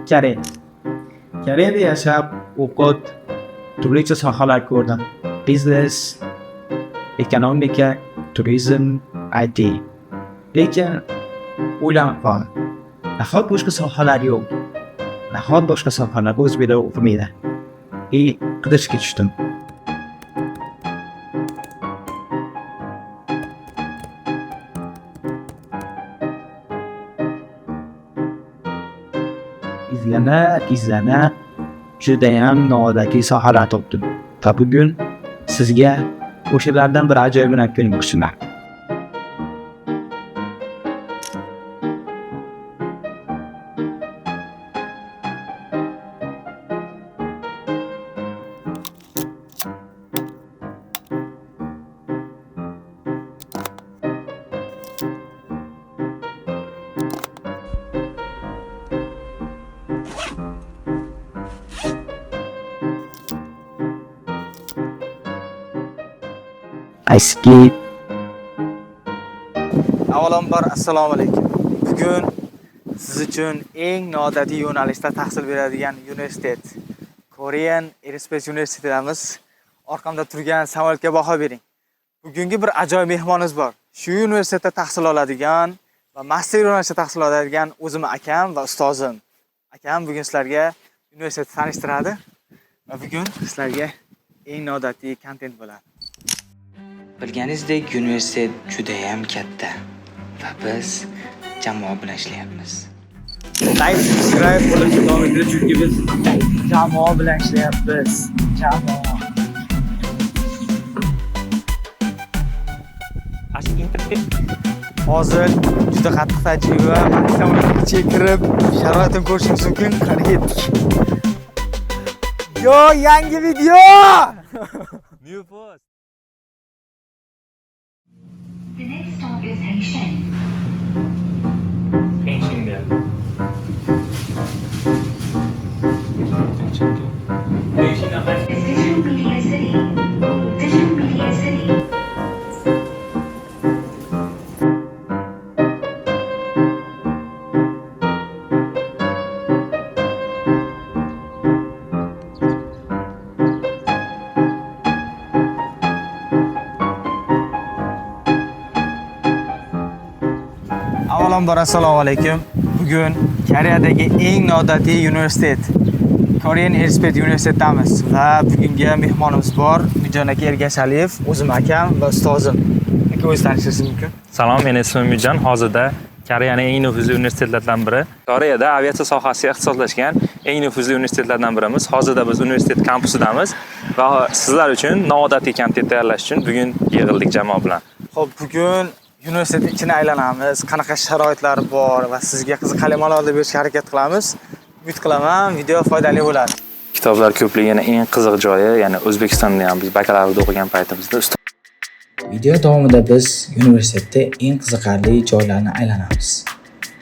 Koreya. Koreyada yashab, o'qib, turlicha sohalar ko'rdim. Biznes, ekonomika, turizm, IT. Lekin o'ylanib qoldim. Nahot boshqa sohalar yo'q? Nahot boshqa sohalar o'zbekda o'qimaydi? Qidirishga tushdim. izlana judayam noodatiy sohalar topdim. Va bugun sizga o'shalardan bir ajoyibini aytib bermoqchiman. Eski Avvalambor assalomu alaykum. Bugun siz uchun eng noodatiy yo'nalishda tahsil beradigan universitet Korean Aerospace Universitetimiz. Orqamda turgan samolyotga baho bering. Bugungi bir ajoyib mehmonimiz bor. Shu universitetda tahsil oladigan va master yo'nalishida tahsil oladigan o'zim akam va ustozim. Akam bugun sizlarga universitetni tanishtiradi va bugun sizlarga eng noodatiy kontent bo'ladi. Bilganingizdek, universitet juda ham katta va biz jamoa bilan ishlayapmiz. Like, subscribe bo'lishni davom ettiring chunki biz jamoa bilan ishlayapmiz. Jamoa. Hozir juda qattiq tajriba, maktabga kirib, sharoitini ko'rishingiz mumkin. Qani ketdik. Yo, yangi video! New post. The next stop is Haishan. Digital Media City. Digital Media City. Avvalambor assalomu alaykum. Bugun Koreyadagi eng noodatiy universitet Korean Aerospace Universitetidamiz va bugungi mehmonimiz bor. Mujon aka Ergashaliyev, o'zim akam va ustozim. Aka o'zingiz tanishishingiz mumkin. Salom, men ismim Mujon. Hozirda Koreyaning eng nufuzli universitetlaridan biri. Koreyada aviatsiya sohasiga ixtisoslashgan eng nufuzli universitetlardan birimiz. Hozirda biz universitet kampusidamiz va sizlar uchun noodatiy kontent tayyorlash uchun bugun yig'ildik jamoa bilan. Xo'p, bugun universitet ichini aylanamiz, qanaqa sharoitlari bor va sizga qiziqarli ma'lumotlar berishga harakat qilamiz. Umid qilaman, video foydali bo'ladi. Kitoblar ko'pligining eng qiziq joyi, ya'ni O'zbekistonda ham biz bakalavriat o'qigan paytimizda Video davomida biz universitetda eng qiziqarli joylarni aylanamiz.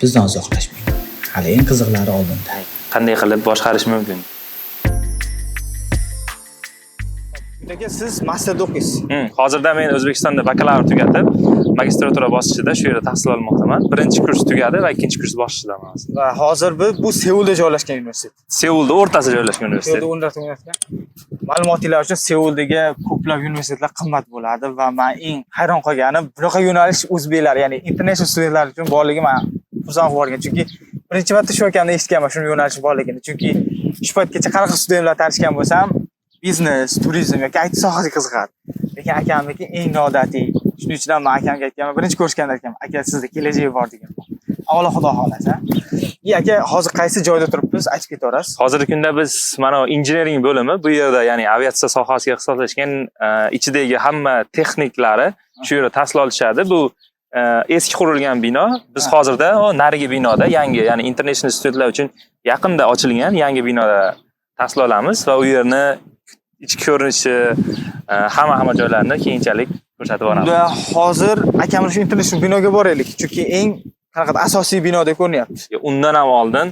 Bizdan uzoqlashmang. Hali eng qiziqlari oldinda. qanday qilib boshqarish mumkin? Aka siz masterda o'qiysiz. Hozirda men O'zbekistonda bakalavriat tugatib, magistratura bosqichida shu yerda tahsil olmoqdaman. Birinchi kurs tugadi va ikkinchi kurs bosqichidaman. Va hozir bu Seulda joylashgan universitet. Seulda o'rtasida joylashgan universitet. Seulda o'rtasida. Ma'lumotlar uchun Seuldagi ko'plab universitetlar qimmat bo'ladi va men eng hayron qolganim bunaqa yo'nalish o'zbeklar, ya'ni international studentlar uchun borligi men xursand bo'lgan. Chunki birinchi marta shu ekanini eshitganman, shu yo'nalish borligini. Chunki shu paytgacha qanaqa studentlar tanishgan bo'lsam, biznes, turizm yoki IT sohasiga qiziqadi. Lekin akamniki eng noodatiy. Shuning uchun men akamga aytganman, birinchi ko'rishganda aytganman, aka sizda kelajak bor degan. Avvalo Xudo xolasa. Aka hozir qaysi joyda turibmiz? Aytib ketaverasiz. Hozirgi kunda biz mana engineering bo'limi bu yerda, ya'ni aviatsiya sohasiga ixtisoslashgan ichidagi hamma texniklari shu yerda tahsil olishadi. Bu eski qurilgan bino. Biz hozirda narigi binoda yangi, ya'ni international studentlar uchun yaqinda ochilgan yangi binoda tahsil olamiz va u yerni ichki ko'rinishi, hamma joylarini keyinchalik ko'rsatib boramiz. Unda hozir akamning shu international binoga boraylik, chunki eng qanaqa asosiy binoda ko'rinyapti. Undan ham oldin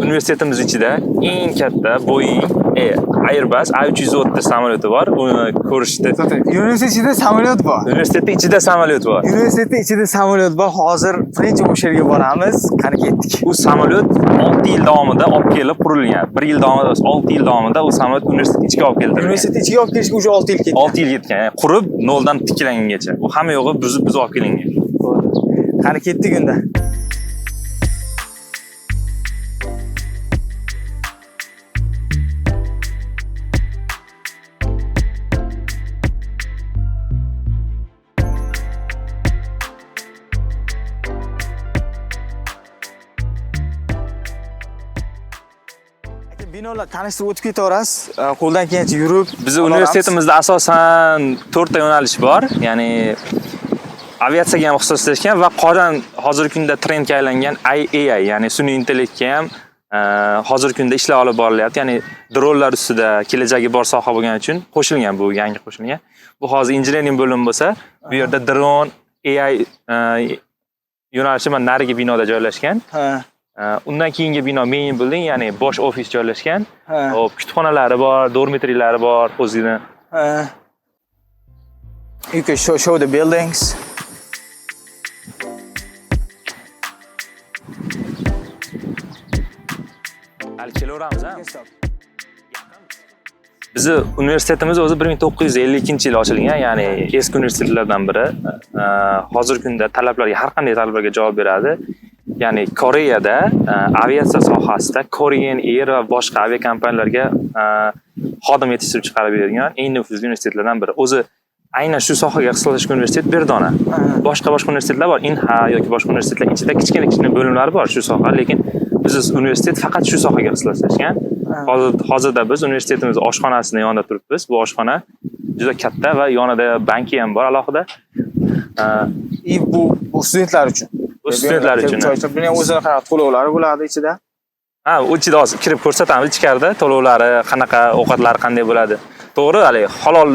universitetimiz ichida eng katta Boeing Airbus A330 samolyoti bor. Uni ko'rishdi. Universitet ichida samolyot bor. Universitetda ichida samolyot bor. Universitetda ichida samolyot bor. Hozir birinchi o'sha yerga boramiz. Qani ketdik. U samolyot 6 yil davomida olib kelib qurilgan. 1 yil davomida 6 yil davomida u samolyot universitet ichiga olib keltirilgan. Universitet ichiga olib kelishga уже 6 yil ketdi. 6 yil ketgan. Yani qurib, noldan tiklangangacha. U hamma yo'g'i buzib olib kelingan. Qani ketdik unda. Binolar tanishtirib o'tib ketaverasiz. Qo'ldan kelgancha yurib. Bizning universitetimizda asosan 4 ta yo'nalish bor. Ya'ni aviatsiyaga ham ixtisoslashgan va hozirgi kunda trendga aylangan AI, ya'ni sun'iy intellektga ham hozirgi kunda ishlar olib borilyapti. Ya'ni dronlar ustida kelajagi bor soha bo'lgani uchun qo'shilgan bu yangi qo'shilgan. Bu hozir injiniring bo'limi bo'lsa, bu yerda dron, AI yo'nalishi mana narigi binoda joylashgan. Undan keyingi bino main building, ya'ni bosh ofis joylashgan. Hop, kutubxonalari bor, dormitorilari bor, o'zini. You can show the buildings. Hali kelaveramiz, ha? Bizi universitetimiz o'zi 1952-yil ochilgan, ya'ni eski universitetlardan biri. Hozirgi kunda talablarga, har qanday talablarga javob beradi. Ya'ni Koreyada aviatsiya sohasida Korean Air va boshqa aviakompaniyalarga xodim yetishtirib chiqarib bergan eng nufuzli universitetlardan biri. O'zi aynan shu sohaga ixtisoslashgan universitet Berdona. Boshqa universitetlar bor, Inha yoki boshqa universitetlar ichida kichkina bo'limlar bor shu soha, lekin biz universitet faqat shu sohaga ixtisoslashgan. Hozirda biz universitetimiz oshxonasini yonida turibmiz. Bu oshxona juda katta va yonida banki ham bor alohida. Bu studentlar uchun. Bu studentlar uchun. Buni o'zini qanaqa to'lovlari bo'ladi ichida? Ha, u ichida hozir kirib ko'rsatamiz ichkarida to'lovlari, qanaqa ovqatlar qanday bo'ladi. To'g'ri, hali halol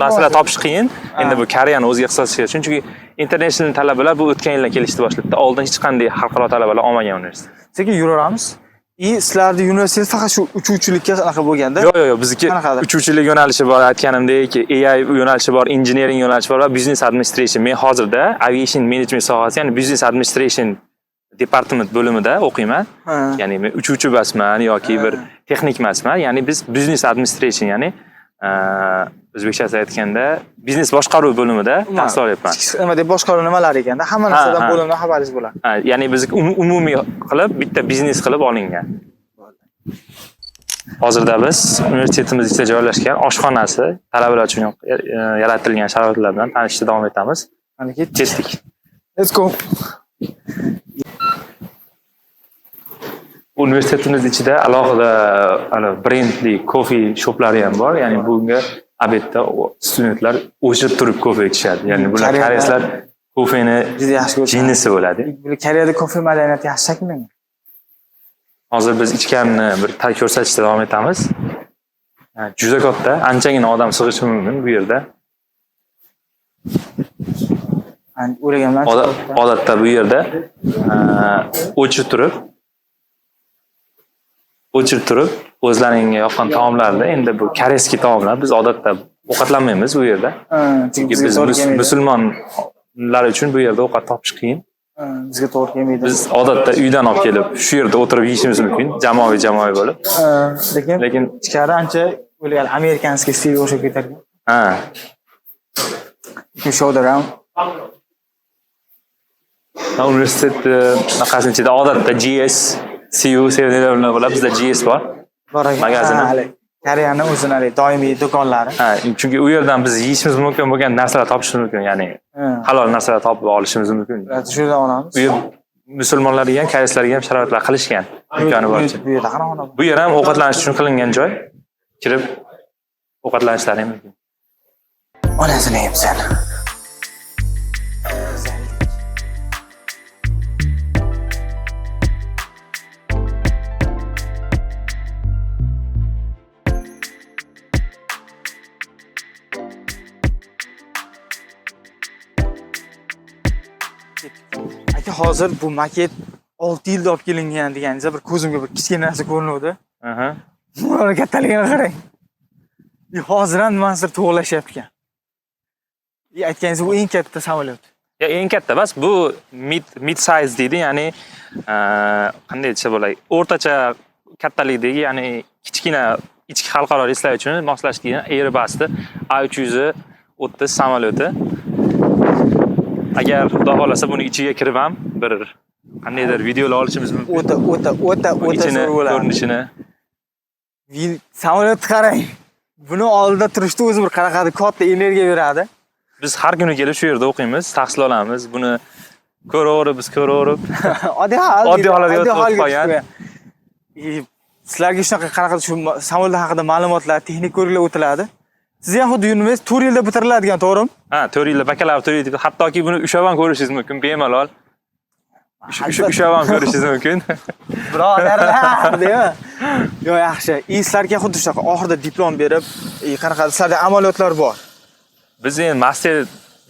narsalar topish qiyin. Endi bu Koreyani o'ziga ixtisoslashgan uchun, chunki international talabalar bu o'tgan yildan kelishdi boshladi. Oldin hech qanday xalqaro talabalar olmagan universitet. Sekin yuraveramiz. Sizlarning universitet faqat shu uchuvchilikka qanaqa bo'lganda? Yo'q, bizniki uchuvchilik yo'nalishi bor, aytganimdek, AI yo'nalishi bor, engineering yo'nalishi bor va business administration. Men hozirda aviation management sohasi, ya'ni business administration departament bo'limida o'qiyman. Ya'ni men uchuvchi emasman yoki bir texnik emasman. Ya'ni biz business administration, ya'ni o'zbekchasiga aytganda biznes boshqaruv bo'limida tahsil olyapman. Nima deb boshqaruv nimalar ekanda? Hamma narsadan bo'limdan xabaringiz bo'ladi. Ya'ni biz umumiy qilib bitta biznes qilib olingan. Hozirda biz universitetimiz ichida joylashgan oshxonasi talabalar uchun yaratilgan sharoitlar bilan tanishishda davom etamiz. Qani ketdik. Let's go. Universitetimiz ichida alohida brendli kofe shoplari ham bor. Ya'ni bunga obedda studentlar o'chirib turib kofe ichishadi. Ya'ni bular koreyslar kofeni juda yaxshi ko'radi. Jinnisi bo'ladi. Koreyada kofe madaniyati yaxshi shakllangan. Hozir biz ichganni bir ko'rsatishda davom etamiz. Juda katta, anchagina odam sig'ishi mumkin bu yerda. Odatda bu yerda o'chirib turib o'zlaringga yoqqan taomlarni, endi bu koreyskiy taomlar, biz odatda ovqatlanmaymiz bu yerda. Chunki biz musulmonlar uchun bu yerda ovqat topish qiyin. Bizga to'g'ri kelmaydi. Biz odatda uydan olib kelib shu yerda o'tirib yeyishimiz mumkin, jamoaviy bo'lib. Lekin ichkari ancha o'ylagan amerikanskiy stilga o'xshab ketarkan. You show the round. Universitet naqasini ichida odatda GS, CU, 7-Eleven bo'ladi. Bizda GS bor. Magazini. Koreyani o'zini doimiy do'konlari. Chunki u yerdan biz yeyishimiz mumkin bo'lgan narsalar topishimiz mumkin, ya'ni halol narsalar topib olishimiz mumkin. Shu yerdan olamiz. Bu yer musulmonlarga ham, koreyslarga ham sharoitlar qilishgan imkoni boricha. Bu yer ham ovqatlanish uchun qilingan joy. Kirib ovqatlanishlari mumkin. Onasini yeyapsan. Aka, hozir bu maket 6 yilda olib kelingan deganingiz bir ko'zimga bir kichkina narsa ko'rinuvdi. Buni kattaligini qarang. Hozir ham nimadir to'g'lashyapti. Aytganingiz bu eng katta samolyot. Ya eng katta emas, bu mid size deydi, ya'ni qanday desa bo'ladi, o'rtacha kattalikdagi, ya'ni kichkina ichki xalqaro reyslar uchun moslashgan Airbus'ni A330 samolyoti. Agar xudo xolasa buni ichiga kirib ham bir qandaydir videolar olishimiz mumkin. O'ta Ichini, zo'r bo'ladi. ko'rinishini. Samolyotni qarang. Buni oldida turishda o'zi bir qanaqadir katta energiya beradi. Biz har kuni kelib shu yerda o'qiymiz, tahsil olamiz. Buni ko'raverib, biz ko'raverib, Oddiy holga o'tib qolgan. Sizlarga shunaqa qanaqadir shu samolyot haqida ma'lumotlar, texnik ko'riklar o'tiladi. Siz ham xuddi universitet 4 yilda bitiriladigan, to'g'rimi? Ha, 4 yilda bakalavr 4 yilda, hattoki buni ushlab ham ko'rishingiz mumkin, bemalol. Ushlab ham ko'rishingiz mumkin. Birodarlar, deymi? Yo, yaxshi. Sizlarga xuddi shunaqa oxirida diplom berib, qanaqadir sizlarda amaliyotlar bor. Biz endi master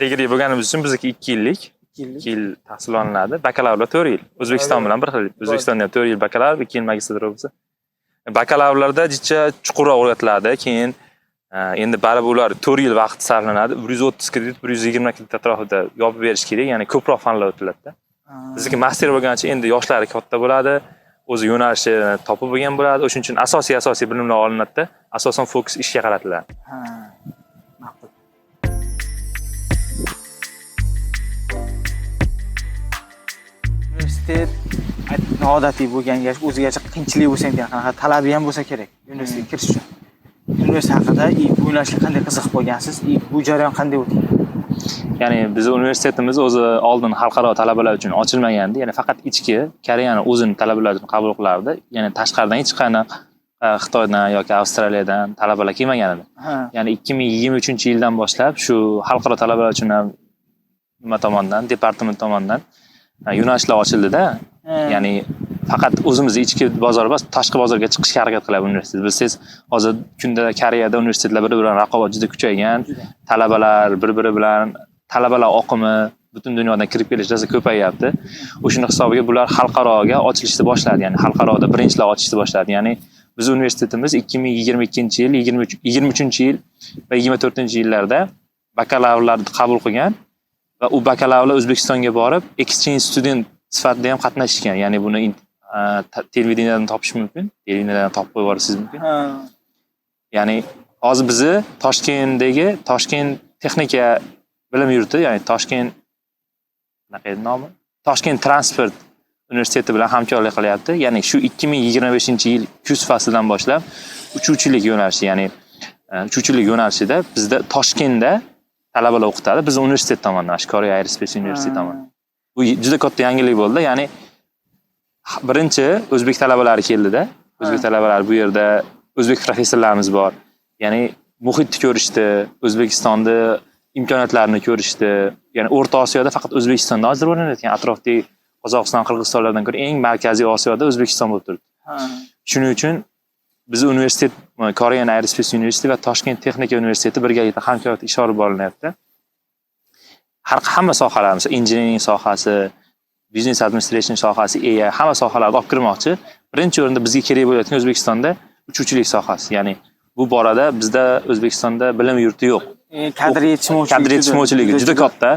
degree bo'lganimiz uchun bizniki 2 yillik. 2 yil tahsil olinadi. Bakalavr 4 yil. O'zbekiston bilan bir xil. O'zbekistonda ham 4 yil bakalavr, 2 yil magistratura bo'lsa. Bakalavrlarda jicha chuqurroq o'rgatiladi. Keyin endi baribir ular 4 yil vaqt sarflanadi. 130 kredit, 120 kredit atrofida yopib berish kerak, ya'ni ko'proq fanlar o'tiladi. Bizniki master bo'lgancha endi yoshlari katta bo'ladi, o'zi yo'nalishini topib bo'lgan bo'ladi. O'shuning uchun asosiy bilimlar olinadi. Asosan fokus ishga qaratiladi. Ma'qul. Universitet noodatiy bo'lganga, o'zigacha qiyinchilik bo'lsa ham, qanaqa talabi ham bo'lsa kerak universitetga kirish uchun. Universitet haqida bu yo'nalishga qanday qiziqib qolgansiz? Bu jarayon qanday o'tgan? Ya'ni bizning universitetimiz o'zi oldin xalqaro talabalar uchun ochilmagandi. Ya'ni faqat ichki Koreyani o'zini talabalarini qabul qilardi. Ya'ni tashqaridan hech qanday Xitoydan yoki Avstraliyadan talabalar kelmagan edi. Ya'ni 2023-yildan boshlab shu xalqaro talabalar uchun ham nima tomonidan, departament tomonidan yo'nalishlar ochildi-da. Ya'ni faqat o'zimizning ichki bozor emas, tashqi bozorga chiqishga harakat qiladi universitet. Bilsangiz, hozir kunda Koreyada universitetlar bir-biri bilan raqobat juda kuchaygan. Talabalar bir-biri bilan talabalar oqimi butun dunyodan kirib kelish rosa ko'payyapti. O'shuning hisobiga bular xalqaroga ochilishni boshladi. Ya'ni xalqaroda birinchilar ochishni boshladi. Ya'ni biz universitetimiz 2022-yil, 23-yil va 24-yillarda bakalavrlarni qabul qilgan va u bakalavrlar O'zbekistonga borib, exchange student sifatida ham qatnashgan. Ya'ni buni televideniyadan topish mumkin, televideniyadan topib qo'yib olishingiz mumkin. Ya'ni hozir bizni Toshkentdagi Toshkent texnika bilim yurti, ya'ni Toshkent nomi? Toshkent transport universiteti bilan hamkorlik qilyapti. Ya'ni shu 2025-yil kuz faslidan boshlab uchuvchilik yo'nalishi, ya'ni uchuvchilik yo'nalishida bizda Toshkentda talabalar o'qitadi. Biz universitet tomonidan, Korea Aerospace University tomonidan. Bu juda katta yangilik bo'ldi. Ya'ni birinchi o'zbek talabalari keldi-da. O'zbek talabalari bu yerda o'zbek professorlarimiz bor. Ya'ni muhitni ko'rishdi, O'zbekistonda imkoniyatlarini ko'rishdi. Ya'ni O'rta Osiyoda faqat O'zbekistonda hozir o'rnatgan, atrofdagi Qozog'iston, Qirg'izistonlardan ko'ra eng markaziy Osiyoda O'zbekiston bo'lib turibdi. Shuning uchun biz universitet, Korean Aerospace University va Toshkent Texnika Universiteti birgalikda hamkorlikda ish olib borilyapti. Hamma sohalar, masalan, engineering sohasi, business administration sohasi, AI, hamma sohalarga olib kirmoqchi. Birinchi o'rinda bizga kerak bo'layotgan O'zbekistonda uchuvchilik sohasi. Ya'ni bu borada bizda O'zbekistonda bilim yurti yo'q. Kadr yetishmovchiligi juda katta.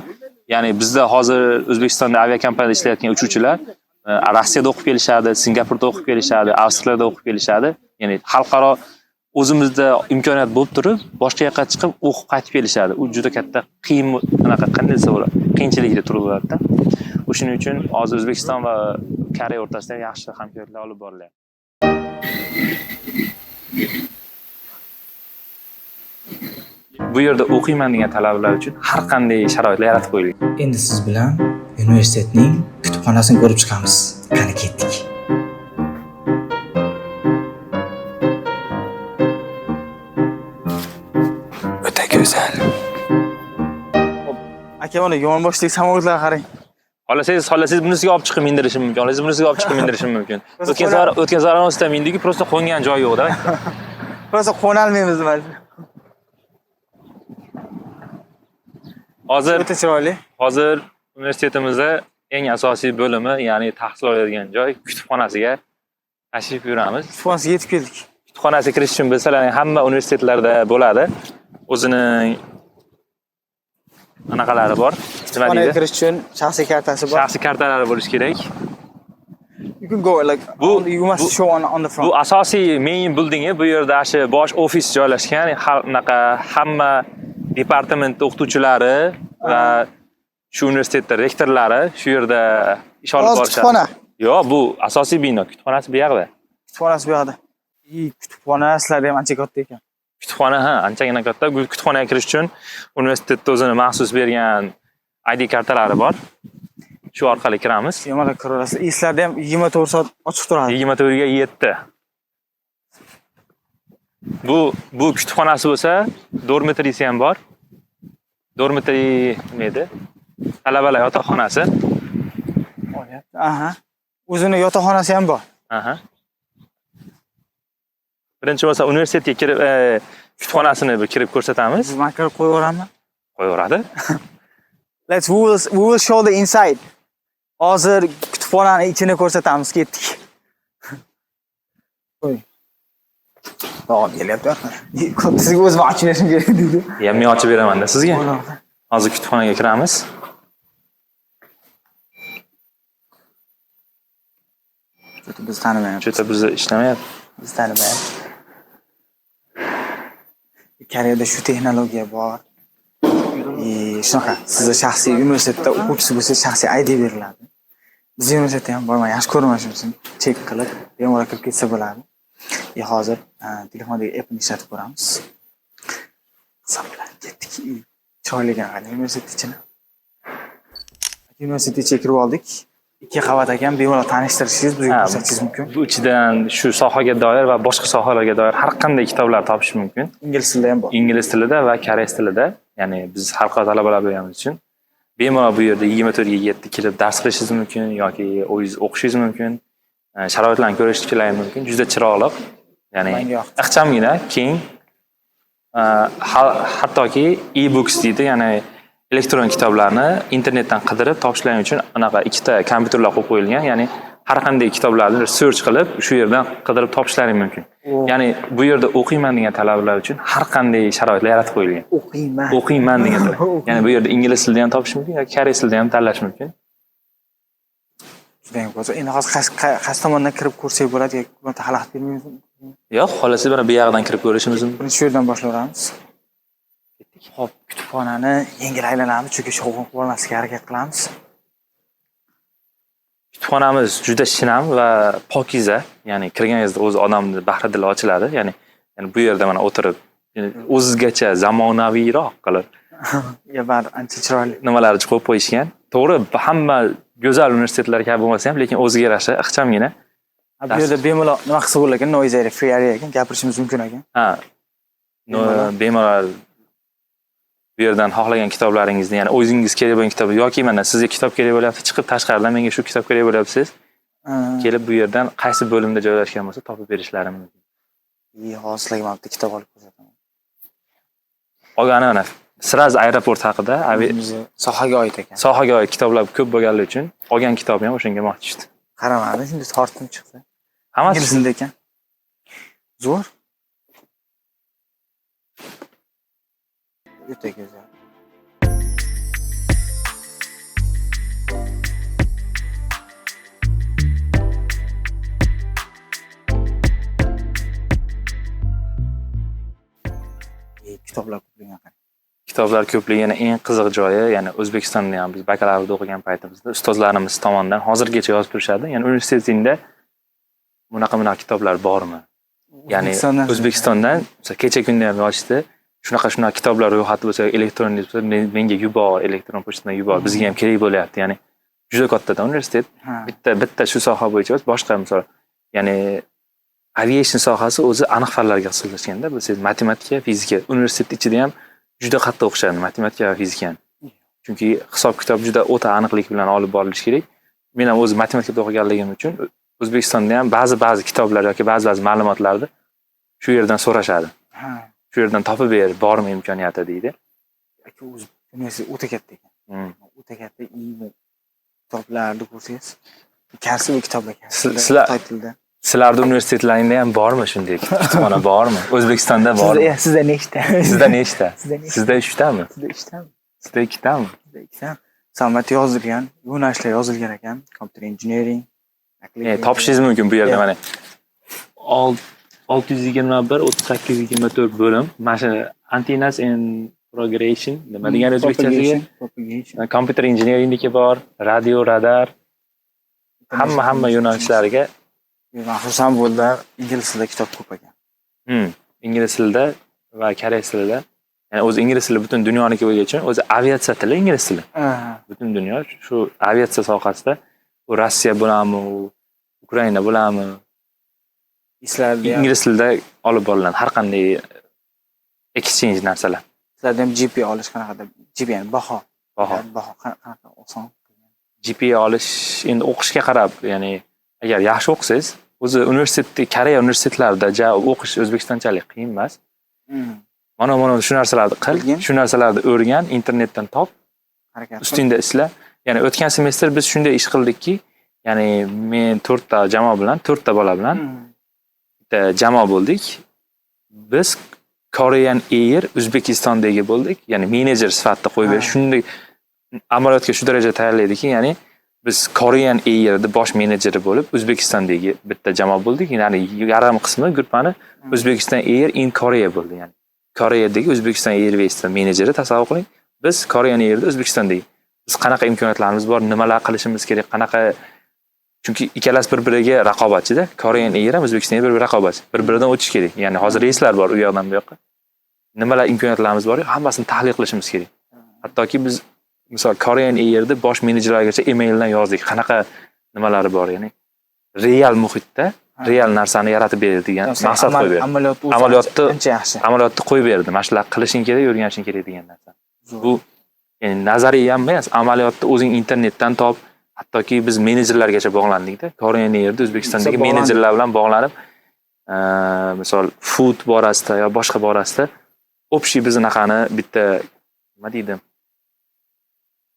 Ya'ni bizda hozir O'zbekistonda aviakompaniyada ishlayotgan uchuvchilar Rossiyada o'qib kelishadi, Singapurda o'qib kelishadi, Avstriyada o'qib kelishadi. Ya'ni xalqaro o'zimizda imkoniyat bo'lib turib, boshqa yoqqa chiqib o'qib qaytib kelishadi. U juda katta qiyin, qanday desa bo'ladi, qiyinchilikda turibdi. O'shuning uchun hozir O'zbekiston va Koreya o'rtasida yaxshi hamkorliklar olib borilyapti. Bu yerda o'qiyman degan talabalar uchun har qanday sharoitlar yaratib qo'yilgan. Endi siz bilan universitetning kutubxonasini ko'rib chiqamiz. Qani ketdik. O'ta go'zal. Aka, mana yonboshlik samolyotlarga qarang. Xohlasangiz bunisiga olib chiqib mindirishim mumkin. Xohlasangiz bunisiga olib chiqib mindirishim mumkin. O'tgan safar o'sida mindiki, prosta qo'ngan joyi yo'q-da. Prosta qo'na olmaymiz mana. Hozir o'ta chiroyli. Hozir universitetimizda eng asosiy bo'limi, ya'ni tahsil oladigan joy kutubxonasiga tashrif buyuramiz. Kutubxonasiga yetib keldik. kutubxonasiga kirish uchun bilsalar hamma universitetlarda bo'ladi. O'zining anaqalari bor. Nima Kutubxonaga deydi? kirish uchun shaxsiy kartasi bor. Shaxsiy kartalari bo'lishi kerak. You can go like you must show on the front. Bu asosiy main buildingi, bu yerda shu bosh ofis joylashgan. Anaqa hamma departament o'qituvchilari va shu universitetda rektorlari shu yerda ish olib borishadi. Kutubxona. Yo'q, bu asosiy bino, kutubxonasi bu yoqda. Kutubxonasi bu yoqda. Kutubxona sizlarda ham ancha katta ekan. Kutubxona anchagina katta. Bu kutubxonaga kirish uchun universitetda o'zini maxsus bergan ID kartalari bor. Shu orqali kiramiz. Bemalol kiraverasiz. Sizlarda ham 24 soat ochiq turadi. 24 ga 7. Bu kutubxonasi bo'lsa, dormitoriysi ham bor. Dormitoriy nima edi? Talabalar yotoqxonasi. Aha. O'zini yotoqxonasi ham bor. Aha. Birinchi bo'lsa universitetga kirib, kutubxonasini kirib ko'rsatamiz. Siz makar qo'yaverammi? Qo'yaveradi. We will show the inside. Hozir kutubxonaning ichini ko'rsatamiz, ketdik. Qo'y. Davom kelyapti. Sizga o'zim ochib berishim kerak dedi. Men ochib beraman-da sizga. Hozir kutubxonaga kiramiz. Biz tanimayapmiz. Juda bizni ishlamayapti. Biz tanimayapmiz. Koreyada shu texnologiya bor. Shunaqa, sizga shaxsiy universitetda o'quvchisi bo'lsa, shaxsiy ID beriladi. Bizning universitetda ham bor, men yaxshi ko'raman shunisini. Chek qilib, bemalol kirib ketsa bo'ladi. Hozir telefondagi appni ishlatib ko'ramiz. Hisoblar ketdik. Chiroyli ekan universitet ichini. Universitet ichiga kirib oldik. 2 qavat ekan, bemalol tanishtirishingiz, bizga ko'rsatishingiz mumkin. Bu ichidan shu sohaga doir va boshqa sohalarga doir har qanday kitoblar topish mumkin. Ingliz tilida ham bor. Ingliz tilida va koreys tilida, ya'ni biz xalqaro talabalar bo'lganimiz uchun bemalol bu yerda 24 ga 7 kelib dars qilishingiz mumkin yoki o'zingiz o'qishingiz mumkin. Sharoitlarni ko'rishingiz mumkin. Juda chiroyli. Ya'ni ixchamgina, keng. Hattoki e-books deydi, ya'ni elektron kitoblarni internetdan qidirib topishlaring uchun anaqa ikkita kompyuterlar qo'yib qo'yilgan, ya'ni har qanday kitoblarni search qilib shu yerdan qidirib topishlaring mumkin. Ya'ni bu yerda o'qiyman degan talabalar uchun har qanday sharoitlar yaratib qo'yilgan. O'qiyman degan. Ya'ni bu yerda ingliz tilida ham topish mumkin yoki koreys tilida ham tanlash mumkin. Juda ham qo'ysa, endi hozir qaysi tomondan kirib ko'rsak bo'ladi yoki buni xalaqit bermaymizmi? Yo'q, xohlasa mana bu yoqdan kirib ko'rishimiz mumkin. Buni shu yerdan boshlayveramiz. Xo'p, kutubxonani yengil aylanamiz, chunki shovqin qilmaslikka harakat qilamiz. Kutubxonamiz juda shinam va pokiza, ya'ni kirganingizda o'zi odamning bahri dili ochiladi, ya'ni bu yerda mana o'tirib, o'zizgacha zamonaviyroq qilib ancha chiroyli nimalar qo'yib qo'yishgan. To'g'ri, hamma go'zal universitetlar kabi bo'lmasa ham, lekin o'ziga yarasha ixchamgina. Bu yerda bemalol nima qilsa bo'lar ekan, noise area, free area ekan, gapirishimiz mumkin ekan. Ha. Bemalol bu yerdan xohlagan kitoblaringizni, ya'ni o'zingiz kerak bo'lgan kitob yoki mana sizga kitob kerak bo'lyapti, chiqib tashqaridan menga shu kitob kerak bo'lyapsiz. Kelib bu yerdan qaysi bo'limda joylashgan bo'lsa topib berishlari mumkin. Hozir sizlarga mana bitta kitob olib ko'rsataman. Olgani mana Siraz aeroport haqida, sohaga oid ekan. Sohaga oid kitoblar ko'p bo'lganligi uchun olgan kitobim ham o'shanga mos tushdi. Qaramadi, shunday tortib chiqdi. Hammasi ingliz tilida ekan. Zo'r. O'ta go'zal. Kitoblar ko'pligi qani? Kitoblar ko'pligi yana eng qiziq joyi, ya'ni O'zbekistonda ham biz bakalavriatda o'qigan paytimizda ustozlarimiz tomonidan hozirgacha yozib turishadi. Ya'ni universitetingda bunaqa kitoblar bormi? Ya'ni O'zbekistondan kecha kunda ham yozishdi. Shunaqa kitoblar ro'yxati bo'lsa, elektron bo'lsa, menga yubor, elektron pochtadan yubor. Bizga ham kerak bo'lyapti. Ya'ni juda katta universitet. Bitta shu soha bo'yicha emas, boshqa misol, ya'ni aviation sohasi o'zi aniq fanlarga xisoblashganda, bilsangiz, matematika, fizika, universitet ichida ham juda qattiq o'xshaydi matematika va fizikani. Chunki hisob-kitob juda o'ta aniqlik bilan olib borilishi kerak. Men ham o'zim matematikada o'qiganligim uchun O'zbekistonda ham ba'zi kitoblar yoki ba'zi ma'lumotlarni shu yerdan so'rashadi. Shu yerdan topib ber, bormi imkoniyati deydi. O'zi universitet o'ta katta ekan. O'ta katta kitoblarni ko'rsangiz, karsiv kitoblar ekan. Sizlar Sizlarni universitetlaringda ham bormi shunday kutubxona bormi? O'zbekistonda bormi? Sizda nechta? Sizda nechta? Sizda nechta? Sizda 3 tami? Sizda ikkitami? Sizda 2 tami? Sizda ikkita. Samat yozilgan, yo'nalishlar yozilgan ekan. Computer engineering. Topishingiz mumkin bu yerda Yeah. mana 621 3824 bo'lim. Mana shu antennas and progression nima degan o'zbekchasiga? Propagation. Computer engineeringniki bor, radio, radar, hamma yo'nalishlariga Men xursand bo'ldim. Ingliz tilida kitob ko'p ekan. ingliz tilida va koreys tilida. Ya'ni o'zi ingliz tili butun dunyoniki bo'lgani uchun o'zi aviatsiya tili ingliz tili. Butun dunyo shu aviatsiya sohasida u Rossiya bo'ladimi, Ukraina bo'ladimi, Sizlarda ham ingliz tilida olib boriladi har qanday exchange narsalar. sizlarda ham GP olish qanaqa deb? GP ya'ni baho. Baho. Baho qanaqa oson? GPA olish endi o'qishga qarab, ya'ni agar yaxshi o'qisangiz, o'zi universitetda Koreya universitetlarida o'qish o'zbekistonchalik qiyin emas. Mana shu narsalarni qil, O'rgan. shu narsalarni o'rgan, internetdan top, Harakat qil. ustingda ishla. Ya'ni o'tgan semestr biz shunday ish qildikki, ya'ni men 4 ta jamoa bilan, 4 ta bola bilan bitta jamoa bo'ldik. Biz Korean Air O'zbekistondagi bo'ldik. Ya'ni menejer sifatida qo'yib berish. Shunday amaliyotga shu darajada tayyorlaydiki, ya'ni biz Korean Air'da bosh menejeri bo'lib O'zbekistondagi bitta jamoa bo'ldik. Ya'ni yarim qismi grupani O'zbekiston Air in Korea bo'ldi. Ya'ni Koreyadagi O'zbekiston Airways menejeri tasavvur qiling. Biz Korean Air'da O'zbekistondagi. Biz qanaqa imkoniyatlarimiz bor, nimalar qilishimiz kerak, qanaqa chunki ikkalasi bir-biriga raqobatchida. Korean Air ham O'zbekiston bir raqobatchi. Bir-biridan o'tish kerak. Ya'ni hozir reyslar bor u yoqdan bu yoqqa. Nimalar imkoniyatlarimiz bor, hammasini tahlil qilishimiz kerak. Hattoki biz misol Korean Air'da bosh menejerlargacha emaildan yozdik. Qanaqa nimalari bor, ya'ni real muhitda real narsani yaratib beradigan maqsad qo'yib berdi. Amaliyotni ancha yaxshi. Amaliyotni qo'yib berdi. Mana shular qilishing kerak, o'rganishing kerak degan narsa. Bu ya'ni nazariy ham emas, amaliyotda o'zing internetdan top, hattoki biz menejerlargacha bog'landikda. Korean Air'da O'zbekistondagi menejerlar bilan bog'lanib, misol food borasida yo boshqa borasida общий biznaqani bitta nima deydi?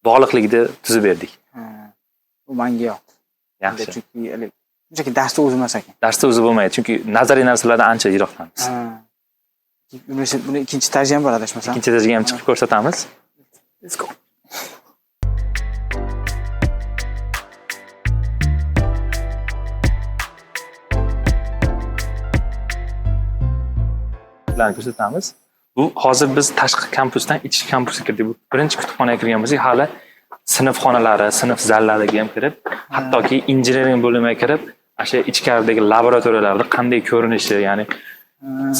Bog'liqlikda tuzib berdik. Bu menga yoqdi. Yaxshi. Chunki darsda o'zim emas ekan. Darsda o'zi bo'lmaydi, chunki nazariy narsalardan ancha yiroqdamiz. Universitet buni ikkinchi tarjima bor adashmasam. Ikkinchi darajaga ham chiqib ko'rsatamiz. Let's go. Ularni ko'rsatamiz. Bu hozir biz tashqi kampusdan ichki kampusga kirdik. Bu birinchi kutubxonaga kirgan bo'lsak, hali sinf xonalari, sinf zallariga ham kirib, hattoki injiniring bo'limiga kirib, o'sha ichkaridagi laboratoriyalarda qanday ko'rinishi, ya'ni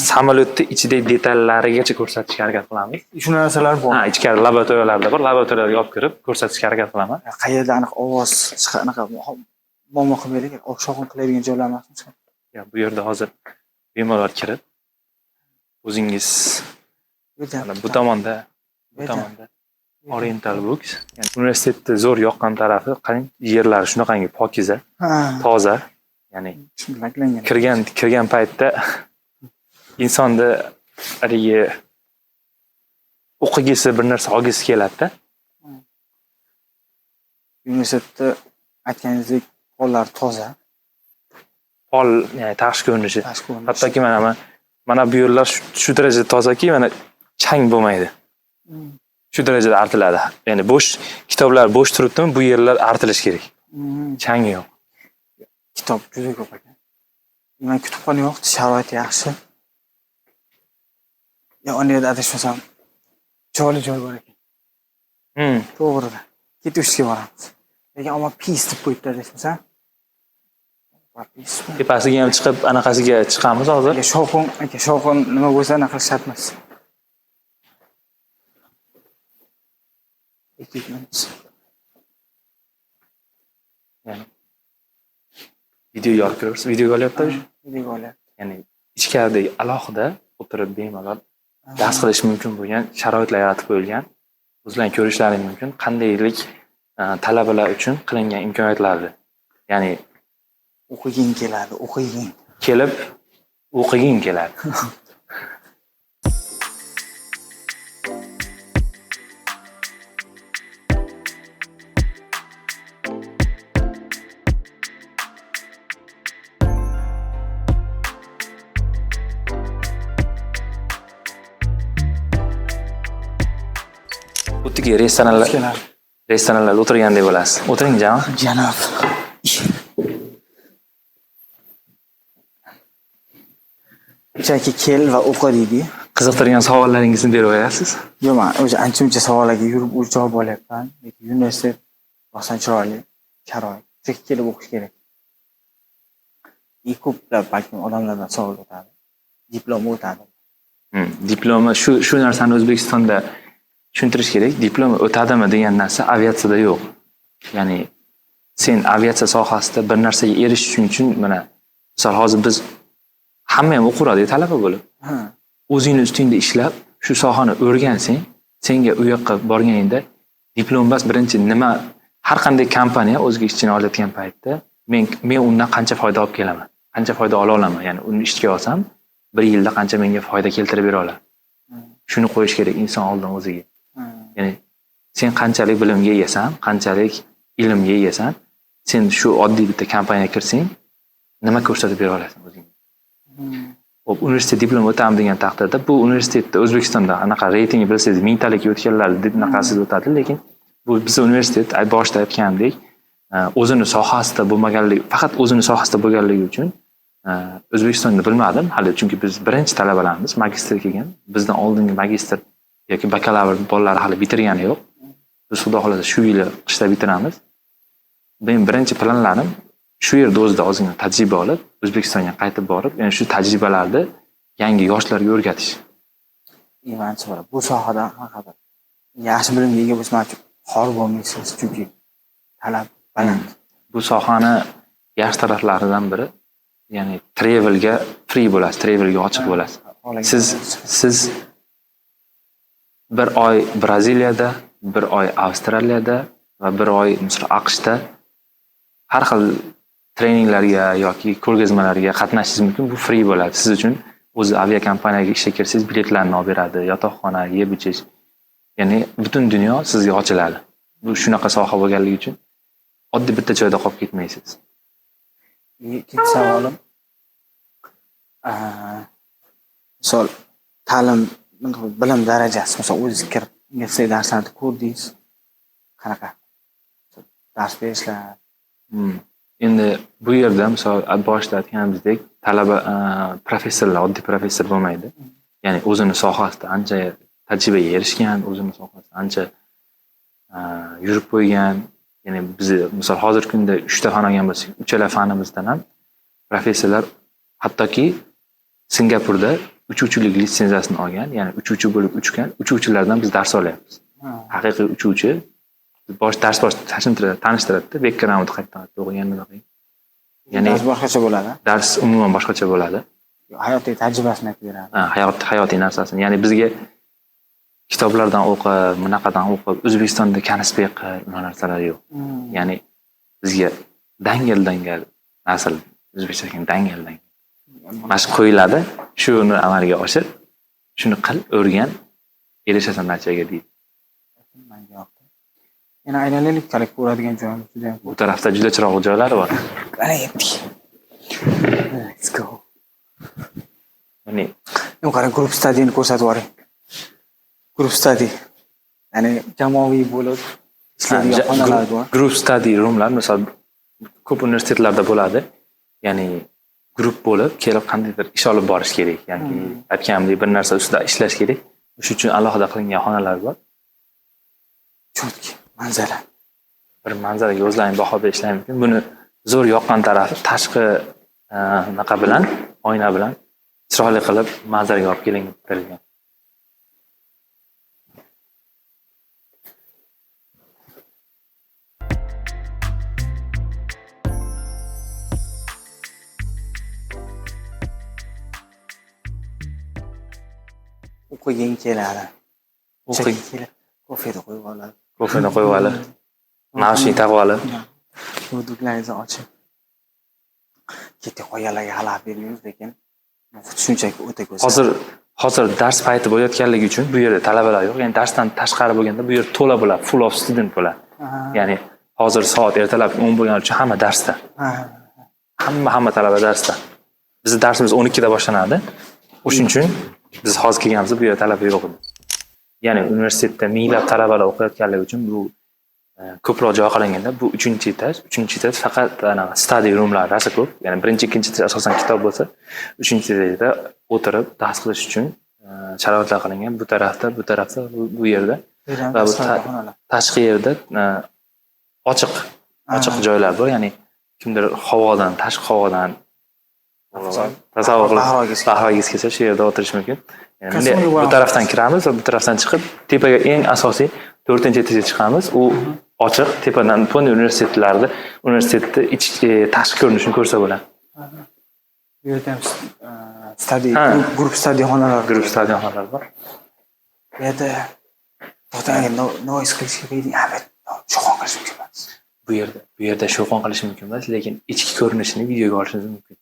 samolyotni ichidagi detallarigacha ko'rsatishga harakat qilamiz. Shu narsalar bor. Ha, ichkari laboratoriyalarda bor, laboratoriyalarga olib kirib ko'rsatishga harakat qilaman. Qayerda aniq ovoz anaqa muammo qilmaylik, shovqin qiladigan joylar emasmi? Bu yerda hozir bemalol kirib o'zingiz mana bu tomonda Oriental Books. Ya'ni universitetda zo'r yoqqan tarafi qarang, yerlari shunaqangi pokiza, toza. Ya'ni kirgan paytda insonda haligi o'qigisi bir narsa olgisi keladi-da. Universitetda aytganingizdek pollar toza. Pol, ya'ni tashqi ko'rinishi. Hattoki mana bu yo'llar shu darajada tozaki, mana chang bo'lmaydi. Shu darajada artiladi. Ya'ni bo'sh kitoblar bo'sh turibdimi, bu yerlar artilish kerak. Chang yo'q. Kitob juda ko'p ekan. Men kutubxona yo'q, sharoit yaxshi. Ya uni yerda adashmasam joy bor ekan. To'g'ri. Ketishga boramiz. Lekin ammo pis deb qo'yibdi adashmasam. Tepasiga ham chiqib, anaqasiga chiqamiz hozir. Shovqin nima bo'lsa anaqa shart emas. Yani video yorib ko'rasiz. Video olyapti. Video olyapti. Ya'ni ichkaridagi alohida o'tirib bemalol dars qilish mumkin bo'lgan sharoitlar yaratib qo'yilgan. O'zlaring ko'rishlaring mumkin. Qandaylik talabalar uchun qilingan imkoniyatlarni. Ya'ni o'qiging keladi, o'qiging. Kelib o'qiging keladi. xuddi restoranlarda o'tirgandek bo'lasiz. O'tiring janob. Janob. Chaki kel va o'qi deydi. Qiziqtirgan savollaringizni berib qo'yasiz. Yo'q, men o'zi ancha-muncha savollarga yurib javob olyapman. Lekin universitet rostdan chiroyli, sharoit. Chunki kelib o'qish kerak. Ko'plab balkim odamlardan savol o'tadi. Diplom o'tadi. Diplomi shu narsani O'zbekistonda tushuntirish kerak. Diplom o'tadimi degan narsa aviatsiyada yo'q. Ya'ni sen aviatsiya sohasida bir narsaga erishish uchun mana misol hozir biz hamma ham o'qiradi talaba bo'lib. O'zingni ustingda ishlab, shu sohani o'rgansang, senga u yoqqa borganingda diplom bas birinchi nima har qanday kompaniya o'ziga ishchini olayotgan paytda men undan qancha foyda olib kelaman, qancha foyda ola olaman, ya'ni uni ishga olsam, bir yilda qancha menga foyda keltirib bera oladi. Shuni qo'yish kerak inson oldin o'ziga. Ya'ni sen qanchalik bilimga egasan, qanchalik ilmga egasan, sen shu oddiy bitta kompaniyaga kirsang, nima ko'rsatib bera olasan o'zingga. Hop, universitet diplom o'taman degan taqdirda bu universitetda O'zbekistonda anaqa reytingi bilsangiz mingtalik o'tganlar deb naqasiz o'tadi, lekin bu bizning universitet boshida aytgandek, o'zini sohasida bo'lmaganligi, faqat o'zini sohasida bo'lganligi uchun O'zbekistonda bilmadim hali, chunki biz birinchi talabalarimiz, magistr kelgan. Bizdan oldingi magistr yoki bakalavr bolalari hali bitirgani yo'q. Biz xudo xolasa shu yil qishda bitiramiz. Men birinchi planlarim shu yerda o'zida ozgina tajriba olib, O'zbekistonga qaytib borib, ya'ni shu tajribalarni yangi yoshlarga o'rgatish. Imanchi bor. Bu sohada haqida yaxshi bilimga ega bo'lishmak uchun xor bo'lmaysiz, chunki talab baland. Bu sohani yaxshi taraflaridan biri, ya'ni travelga free bo'lasiz, travelga ochiq bo'lasiz. Siz bir oy Braziliyada, bir oy Avstraliyada va bir oy misol AQShda har xil treninglarga yoki ko'rgazmalarga qatnashishingiz mumkin. Bu free bo'ladi. Siz uchun o'zi aviakompaniyaga ishga kirsangiz biletlarni olib beradi, yotoqxona, yeb ichish. Ya'ni butun dunyo sizga ochiladi. Bu shunaqa soha bo'lganligi uchun oddiy bitta joyda qolib ketmaysiz. Ikkinchi savolim, misol ta'lim, bilim darajasi, misol o'zingiz kirib universitet darslarni ko'rdingiz, qanaqa? Dars berishlar. Endi bu yerda misol boshida aytganimizdek, talaba professorlar oddiy professor bo'lmaydi. Ya'ni o'zini sohasida ancha tajribaga erishgan, o'zini sohasida ancha yurib qo'ygan. Ya'ni biz misol hozirgi kunda 3 ta fan olgan bo'lsak, uchala fanimizdan ham professorlar hattoki Singapurda uchuvchilik litsenziyasini olgan, ya'ni uchuvchi bo'lib uchgan uchuvchilardan biz dars olyapmiz. Haqiqiy uchuvchi dars tanishtiradi, background qayerdan o'qiganini qilgan. Ya'ni dars boshqacha bo'ladi. Dars umuman boshqacha bo'ladi. Hayotiy tajribasini aytib beradi. Hayotiy narsasini. Ya'ni bizga kitoblardan o'qib, bunaqadan o'qib, O'zbekistonda konspekt qilib narsalar yo'q. Ya'ni bizga dangal narsa, o'zbekcha dangal mashq qo'yiladi, shuni amalga oshir, shuni qil, o'rgan, erishasan natijaga deydi. Yana aylanaylik, qalik ko'radigan joyimiz juda ham Bu tarafda juda chiroyli joylari bor. Mana yetdik. Let's go. Ya'ni qarang, group study'ni ko'rsatib yuboring. Group study. Ya'ni jamoaviy bo'lib ishlaydigan xonalar bor. Group study roomlar misol ko'p universitetlarda bo'ladi. Ya'ni guruh bo'lib kelib qandaydir ish olib borish kerak. Ya'ni aytganimdek bir narsa ustida ishlash kerak. Shuning uchun alohida qilingan xonalar bor. Chotki manzara. Bir manzaraga o'zlaringiz baho berishlari mumkin. Buni zo'r yoqqan tarafi tashqi naqa bilan, oyna bilan chiroyli qilib manzaraga olib kelingan. O'qiging keladi. O'qing. Kofeda qo'yib oladi. Kofeni qo'yib olib, naushnik taqib olib, Noutbuklaringizni ochib. Ketdi qo'yalarga xalaqit bermaymiz, lekin shunchaki o'ta go'zal. Hozir dars payti bo'layotganligi uchun bu yerda talabalar yo'q. Ya'ni darsdan tashqari bo'lganda bu yer to'la bo'ladi, full of student bo'ladi. Ya'ni hozir soat ertalab 10 bo'lgani uchun hamma darsda. Hamma talaba darsda. Bizning darsimiz 12 da boshlanadi. O'shuning uchun biz hozir kelganimizda bu yerda talaba yo'q edi. ya'ni universitetda minglab talabalar o'qiyotganligi uchun bu ko'proq joy qolinganda bu 3-etaj. 3-etaj faqat anaqa study roomlar rosa ko'p. Ya'ni 1-2 etaj asosan kitob bo'lsa, 3-etajda o'tirib dars qilish uchun sharoitlar qilingan. Bu tarafda bu yerda va bu tashqi yerda ochiq joylar bor. Ya'ni kimdir tashqi havodan tasavvur qilib qahvagiz kelsa shu yerda o'tirish mumkin. Yani bu tarafdan kiramiz va bu tarafdan chiqib tepaga eng asosiy 4-etajga chiqamiz. U ochiq tepadan butun universitetni ichki tashqi ko'rinishini ko'rsa bo'ladi. Bu yerda ham grup stadionxonalar bor. Bu yerda to'xtanga noise qilishga qo'ydik. Shovqin qilish mumkin emas. Bu yerda shovqin qilish mumkin emas, lekin ichki ko'rinishini videoga olishingiz mumkin.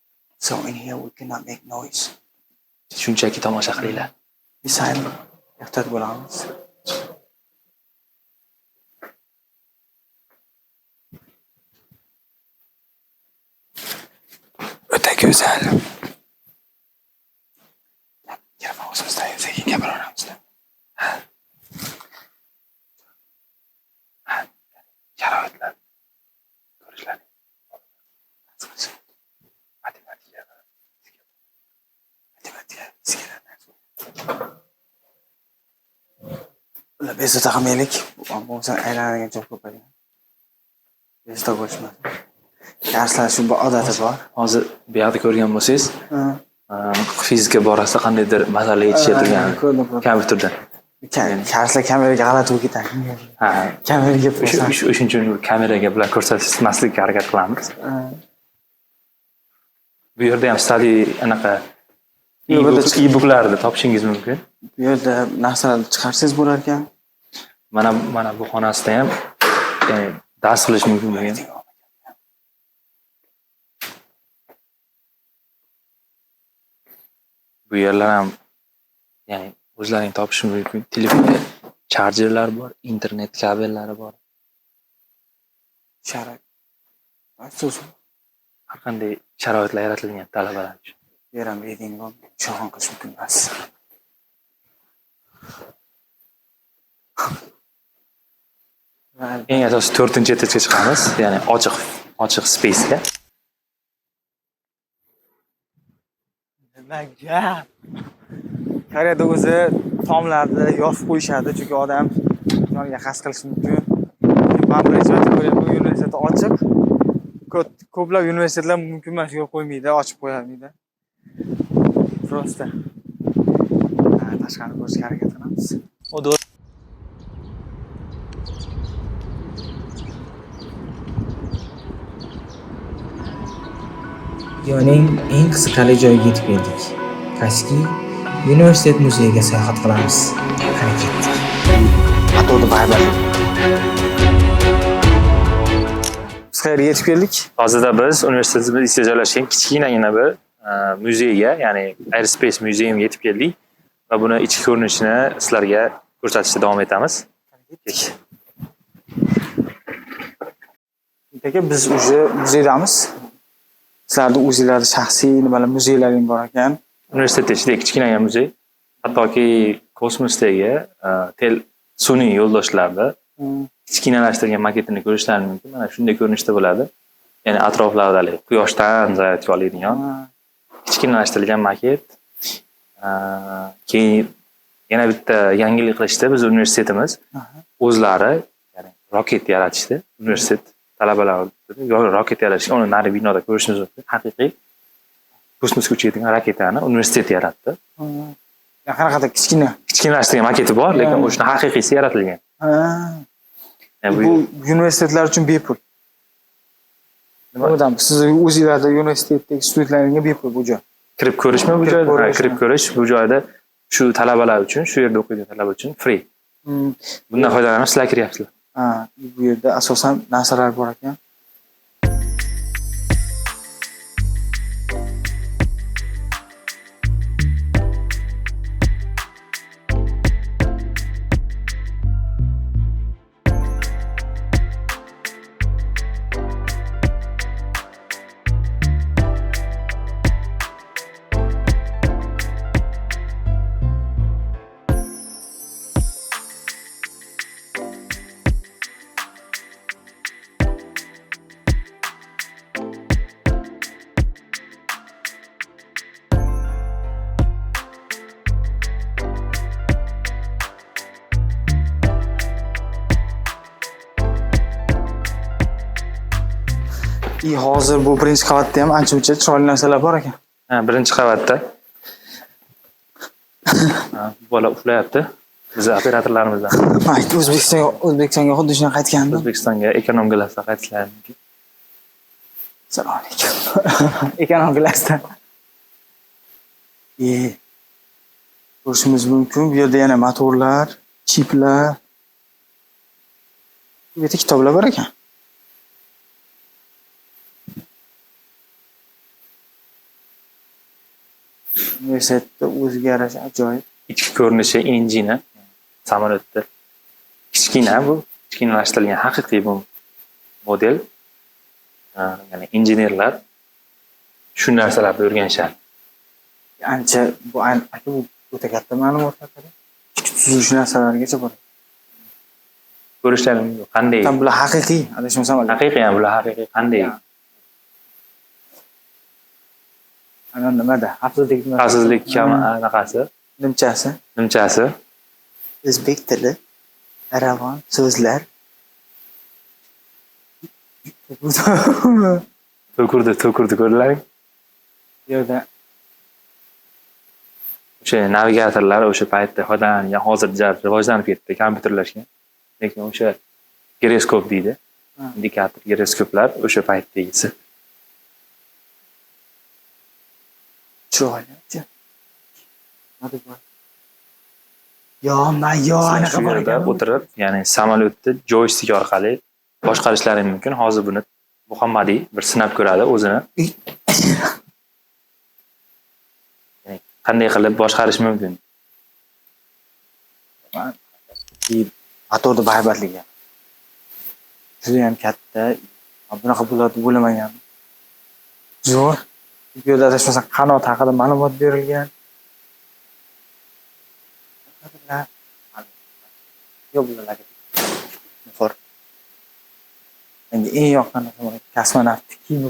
So in here we cannot make noise. Shunchaki tomosha qilinglar. Biz ham ehtiyot bo'lamiz. O'ta go'zal. Yana o'zimizda sekin gapiraveramiz. Sharoitlar ko'rishlar. Ular bezovta qilmaylik. Bo'lmasa aylanadigan joy ko'payadi. Bezovta bo'lishmadi. Darslar shu odati bor. Hozir bu yerda ko'rgan bo'lsangiz, fizika borasida qandaydir masala yechilgan kompyuterda. Darslar kameraga g'alati bo'lib ketadi. Kameraga O'shuning uchun kameraga bular ko'rsatmaslikka harakat qilamiz. Bu yerda ham study anaqa e-booklarni topishingiz mumkin. Bu yerda narsalarni chiqarsangiz bo'lar ekan. Mana bu xonasida ham ya'ni dars qilish mumkin bo'lgan. Bu yerlar ham ya'ni o'zlaring topishingiz mumkin. Telefonga charjerlar bor, internet kabellari bor. Sharoit. Har qanday sharoitlar yaratilgan talabalar uchun. Bu ham reading room, shovqin qilish mumkin emas. Eng asosiy 4-etajga chiqamiz, ya'ni ochiq space'ga. Nima gap? Koreyada o'zi tomlarni yopib qo'yishadi, chunki odam joniga qasd qilishi mumkin. Men birinchi marta ko'ryapman, universitet ochiq. Ko'plab universitetlar mumkin emas, yo'l qo'ymaydi, ochib qo'yadi. Prosta. Tashqarni ko'rishga harakat qilamiz. Videoning eng qiziqarli joyiga yetib keldik. Qaysiki universitet muzeyiga sayohat qilamiz. Qani ketdik. Atodi baybar. Biz qayerga yetib keldik? Hozirda biz universitetimiz ichida joylashgan kichkinagina bir muzeyga, ya'ni Aerospace muzeyiga yetib keldik va buni ichki ko'rinishini sizlarga ko'rsatishda davom etamiz. Aka biz уже muzeydamiz. Sizlarning o'zingizlarning shaxsiy nimalar muzeylaring bor ekan. Universitet ichida kichkinagina muzey, hattoki kosmosdagi sun'iy yo'ldoshlarni kichkinalashtirgan maketini ko'rishlaringiz mumkin. Mana shunday ko'rinishda bo'ladi. Ya'ni atroflaridagi quyoshdan zaryadka oladigan kichkinalashtirilgan maket. Keyin yana bitta yangilik qilishdi biz universitetimiz o'zlari, ya'ni roket yaratishdi. Universitet talabalari roket yaratishga uni nari binoda ko'rishingiz mumkin. Haqiqiy kosmosga uchadigan raketani universitet yaratdi. Qanaqadir kichkinalashtirgan maketi bor, lekin o'shni haqiqiysi yaratilgan. Bu universitetlar uchun bepul. Nimadan siz o'zingizlarda universitetdagi studentlaringga bepul bu joy. Kirib ko'rishmi bu joyda? Kirib ko'rish bu joyda shu talabalar uchun, shu yerda o'qiydigan talabalar uchun free. Bundan foydalanib sizlar kiryapsizlar. Bu yerda asosan narsalar bor ekan. Hozir bu birinchi qavatda ham ancha-muncha chiroyli narsalar bor ekan. Ha, birinchi qavatda. Ha, bola uxlayapti. Biz operatorlarimizdan Mayt O'zbekistonga xuddi shunday qaytgandim. O'zbekistonga ekonom klassda qaytishlari mumkin. Assalomu alaykum. Ekonom klassda. Ko'rishimiz mumkin. Bu yerda yana motorlar, chiplar. Bu yerda kitoblar bor ekan. Universitetda o'ziga yarasha ajoyib. Ichki ko'rinishi engine samolyotda. Kichkina bu, kichkinalashtirilgan haqiqiy bu model. Ya'ni injenerlar shu narsalarni o'rganishadi. Ancha bu o'ta katta ma'lumotlar. Kichik tuzilish narsalargacha bor. Ko'rishlari mumkin. Qanday? Tam bular haqiqiy, adashmasam. Haqiqiy ham bular haqiqiy qanday? Ana nimada? Xavfsizlik anaqasi, Nimchasi. O'zbek tili, ravon, so'zlar. to'kurdi ko'rdilaring. Yerda O'sha navigatorlar o'sha paytda foydalangan, hozir rivojlanib ketdi, kompyuterlashgan. Lekin o'sha giroskop deydi. Indikator giroskoplar o'sha paytdagisi. chiroyli. Anaqa bor yerda ekan. o'tirib, ya'ni samolyotni joystick orqali boshqarishlari mumkin. Hozir buni Muhammadiy bir sinab ko'radi o'zini. Ya'ni qanday qilib boshqarish mumkin? Motorda bahaybatligi. Juda ham katta. Bunaqa bo'ladi bo'lmagan. Zo'r. Bu yerda adashmasam qanot haqida ma'lumot berilgan. Yo'q bularga. Muhor. Menga eng yoqqan narsa kosmonavt kiyimi.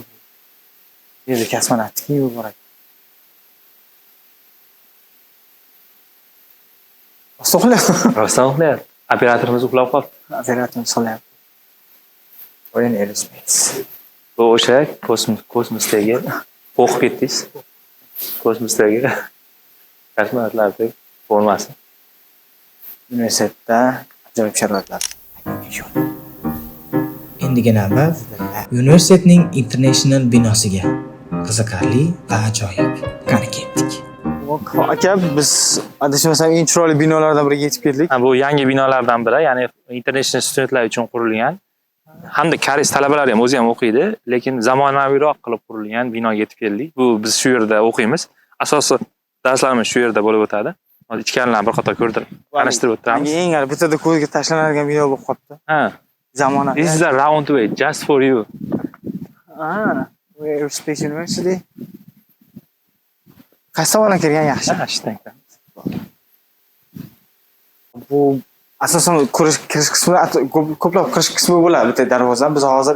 Bu yerda kosmonavt kiyimi bor ekan. Rostdan uxlayapti. Operatorimiz uxlab qoldi. Operatorimiz uxlayapti. O'yin Aerospace. Bu o'sha kosmosdagi o'qib ketdingiz. Kosmosdagi kosmonavtlarning formasi. Universitetda ajoyib sharoitlar. Endigi navbat universitetning International binosiga. Qiziqarli va ajoyib. Qani ketdik. Aka, biz adashmasam eng chiroyli binolardan biriga yetib keldik. Bu yangi binolardan biri, ya'ni international studentlar uchun qurilgan. Hamda koreys talabalari ham o'zi ham o'qiydi, lekin zamonaviyroq qilib qurilgan binoga yetib keldik. Bu biz shu yerda o'qiymiz. Asosiy darslarimiz shu yerda bo'lib o'tadi. Hozir ichkarilarni bir qator ko'rdirib, tanishtirib o'tiramiz. Eng bitta ko'zga tashlanadigan bino bo'lib qolibdi. Ha. Zamonaviy. This is a round way just for you. Aerospace University. Qaysi tomondan kirgan yaxshi? Ha, ishdan kiramiz. Bu asosan kirish qismi ko'plab kirish qismi bo'ladi bitta darvoza. Biz hozir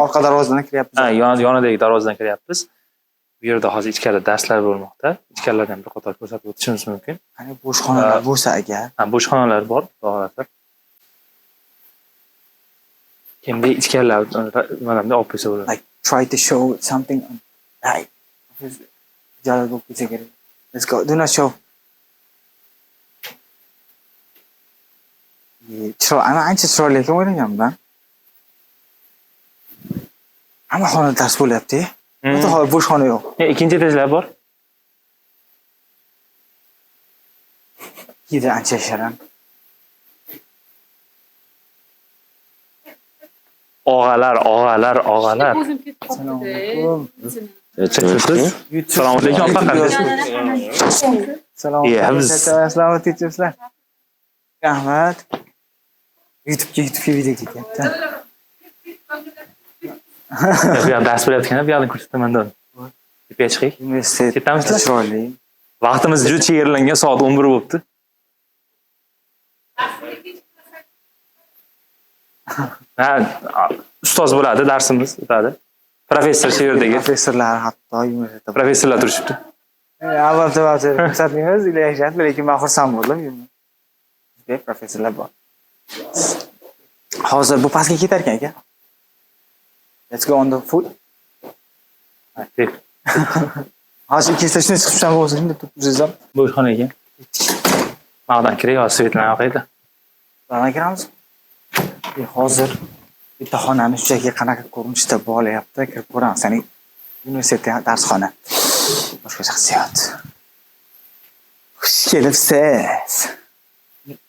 orqa darvozadan kiryapmiz. Ha, yonidagi darvozadan kiryapmiz. Bu yerda hozir ichkarida darslar bo'lmoqda. Ichkarilardan bir qator ko'rsatib o'tishimiz mumkin. Qani bo'sh xonalar bo'lsa agar. Ha, bo'sh xonalar bor, to'g'ri. Kimda ichkarilar nimalarni olib qo'ysa bo'ladi. Like try to show something on right. Jalal bo'lib ketsa kerak. Let's go. Do not show. Ana ancha chiroyli ekan o'ylaganman. Hamma xona dars bo'lyapti. Bitta hozir bo'sh xona yo'q. Ikkinchi etajlar bor. Yida ancha yasharan. Og'alar. O'zim ketib Assalomu qoldi. alaykum. Assalomu alaykum. Assalomu Yeah, alaykum. biz- Assalomu alaykum. Rahmat. YouTube'ga video ketyapti. Bu yoqda dars bo'layotganda bu yoqdan ko'rsataman dedim. Tepaga chiqing. Universitet Ketamizlar? chiroyli. Vaqtimiz juda chegaralangan, soat 11 bo'libdi. Ha, ustoz bo'ladi, darsimiz o'tadi. Professor shu yerdagi. Professorlar hatto universitetda. Professorlar turishibdi. Albatta ko'rsatmaymiz, ilashadi, lekin men xursand bo'ldim. Bizga professorlar bor. Hozir bu pastga ketar ekan aka. Let's go on the foot. Deb Hozir ikkita shunday chiqibsan bo'lsin deb turibsiz ham. bu xonaga. Maqdan kirib, yo Svetlana yo'q. Bana kiramiz. Hozir bitta xonani shunchaki qanaqa ko'rinishda bo'layapti, kirib ko'ramiz. Ya'ni universitet darsxona. Boshqa shaxsiyat. Xush kelibsiz.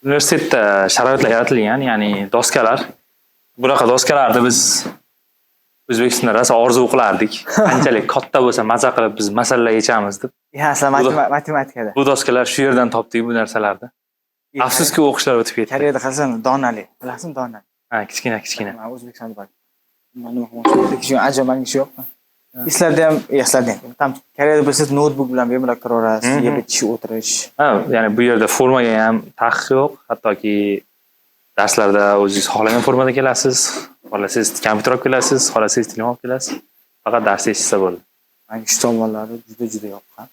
Universitetda sharoitlar yaratilgan, ya'ni doskalar. Bunaqa doskalarni biz O'zbekistonda rosa orzu qilardik. Qanchalik katta bo'lsa maza qilib biz masalalar yechamiz deb. Ya, sizlar matematikada. Bu doskalar shu yerdan topdik bu narsalarni. Afsuski o'qishlar o'tib ketdi. Koreyada qilsan Donali. Bilasizmi Donali? Ha, kichkina. Men O'zbekistonda bor. Nima qilmoqchi? Shu ajoyib ish yo'qmi? Sizlarda ham, Tam Koreyada bilsangiz notebook bilan bemalol kiraverasiz, yeb ichish, o'tirish. Ha, ya'ni bu yerda formaga ham taqiq yo'q, hattoki darslarda o'zingiz xohlagan formada kelasiz, xohlasangiz kompyuter olib kelasiz, xohlasangiz telefon olib kelasiz. Faqat dars eshitsa bo'ldi. Menga shu tomonlari juda yoqqan.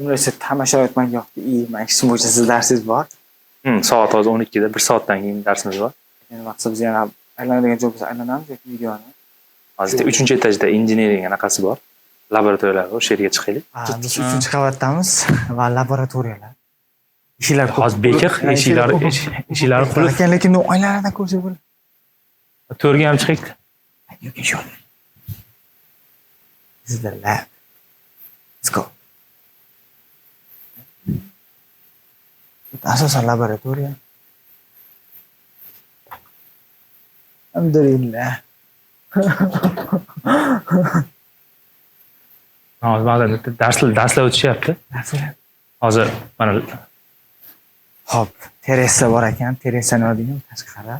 Universitet hamma sharoit menga yoqdi. Men ishim bo'yicha siz darsingiz bor. Soat hozir 12 da 1 soatdan keyin darsimiz bor. Ya'ni vaqtda biz yana aylanadigan joy bo'lsa aylanamiz yoki videoni. Hozir 3-etajda injinering anaqasi bor. Laboratoriyalar bor, o'sha yerga chiqaylik. Biz 3-qavatdamiz va laboratoriyalar. Eshiklar Hozir bekiq, eshiklar qulf. Lekin oynalardan ko'rsak bo'ladi. To'rga ham chiqaylik. Yo'q, yo'q. This is the lab. Let's go. Asosan laboratoriya. Alhamdulillah. Hozir ba'zan darslar o'tishyapti. Hozir mana Hop, terasa bor ekan, terasani oladigan tashqari.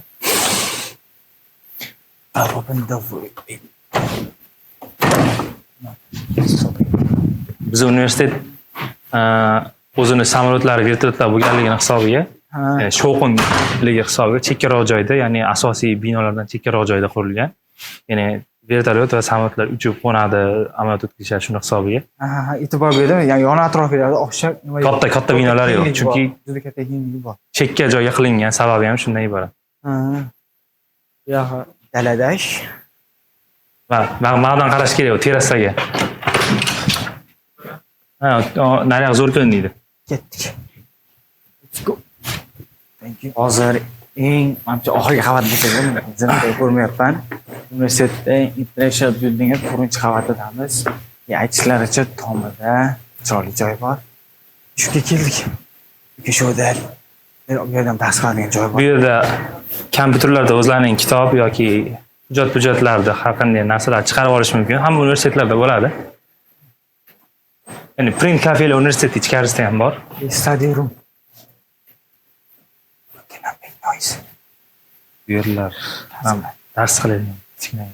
Biz universitet o'zini samolyotlari vertolyotlar bo'lganligini hisobiga, shovqinligi hisobiga chekkaroq joyda, ya'ni asosiy binolardan chekkaroq joyda qurilgan. Ya'ni vertolyot va samolyotlar uchib qo'nadi, amaliyot o'tkazishadi shuni hisobiga. E'tibor berdim, ya'ni yon atroflarda o'xshab Katta binolar yo'q, chunki juda katta kengligi bor. chekka joyga qilingan sababi ham shundan iborat. Bu yoqqa daladash. Va ma'dan qarash kerak terasaga. Nariyoq zo'r ko'rinadi. Ketdik. Let's go. Thank you. Hozir menimcha oxirgi qavat bo'lsa-da, zinada ko'rmayapman. Universitetda International Building 4-qavatidamiz. Aytishlaricha tomida chiroyli joy bor. Shunga keldik. Shuda bu yerdan dars qiladigan joy bor. Bu yerda kompyuterlarda o'zlarining kitob yoki hujjatlarni har qanday narsalar chiqarib olish mumkin. Hamma universitetlarda bo'ladi. Ya'ni print kafelar universitet ichkarisida ham bor. Study room. Bu yerlar dars qiladigan kichkina.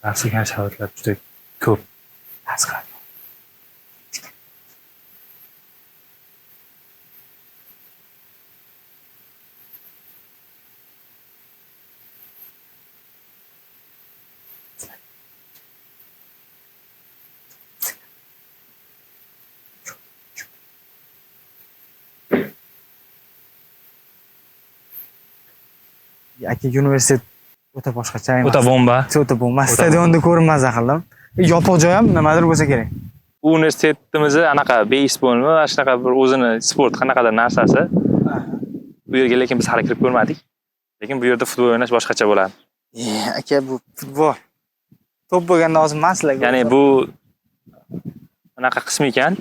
Dars qilgan sharoitlar juda ko'p. Dars qiladi. Aka universitet o'ta boshqacha emas. O'ta bomba. O'ta bomba. Stadionda ko'rinmas aqldim. Yopiq joy ham nimadir bo'lsa kerak. Bu universitetimizni anaqa beysbolmi, mana shunaqa bir o'zini sport qanaqadir narsasi. Bu yerga lekin biz hali kirib ko'rmadik. Lekin bu yerda futbol o'ynash boshqacha bo'ladi. Aka bu futbol. To'p bo'lganda hozir maslar. Ya'ni bu anaqa qismi ekan,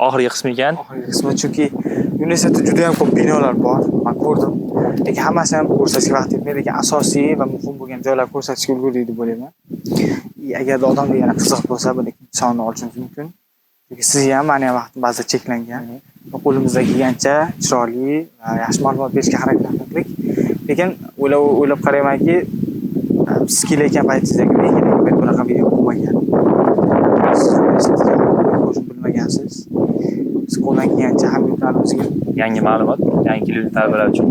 oxirgi qismi ekan. Oxirgi qismi chunki universitetda juda ham ko'p binolar bor. Men ko'rdim. Lekin hammasini ham ko'rsatishga vaqt yetmaydi, lekin asosiy va muhim bo'lgan joylar ko'rsatishga ulgurdik deb o'ylayman. Agarda odamga yana qiziq bo'lsa, buni sonni olishimiz mumkin. Chunki sizga ham mani vaqt ba'zida cheklangan. Qo'limizda kelgancha chiroyli va yaxshi ma'lumot berishga harakat qildik. Lekin o'ylab qaraymanki, siz kelayotgan paytingizda men bunaqa video bo'lmagan. Siz bilmagansiz. Siz qo'ldan kelgancha hamyurtlarimizga Yangi ma'lumot, yangi keluvchi talabalar uchun.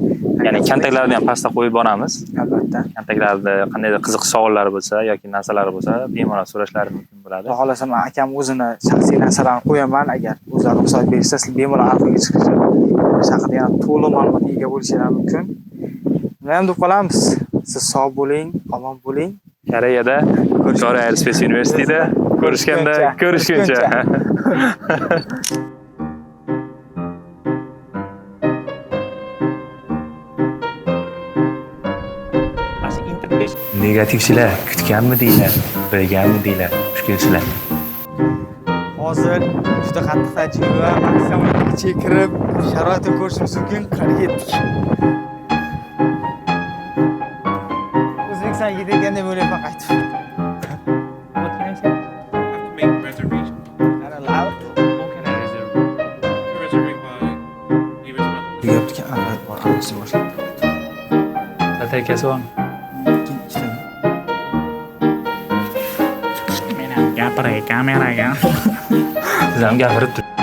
Ya'ni kontaktlarni ham pastda qo'yib boramiz. Albatta. Kontaktlarda qandaydir qiziq savollar bo'lsa yoki narsalar bo'lsa, bemalol so'rashlari mumkin bo'ladi. Xudo xolasa men akam o'zini shaxsiy narsalarini qo'yaman, agar o'zlari ruxsat bersa, siz bemalol aloqaga chiqishib, o'sha haqida yana to'liq ma'lumotga ega bo'lishingiz mumkin. Nima ham deb qolamiz? Siz sog' bo'ling, omon bo'ling. Koreyada, Korea Aerospace University'da ko'rishguncha. Negativchilar kutganmidinglar, bilganmidinglar? Xush kelibsizlar. Hozir juda qattiq tajriba va maksimum ichiga kirib sharoitni ko'rishimiz uchun qanaqa yetdik. O'zbekiston yetgan deb o'ylayman qaytib. Deyapti-ki, albatta bor, anasi boshlab. Tatakasi bormi? Men ham gapiray kameraga. Siz ham gapirib turing.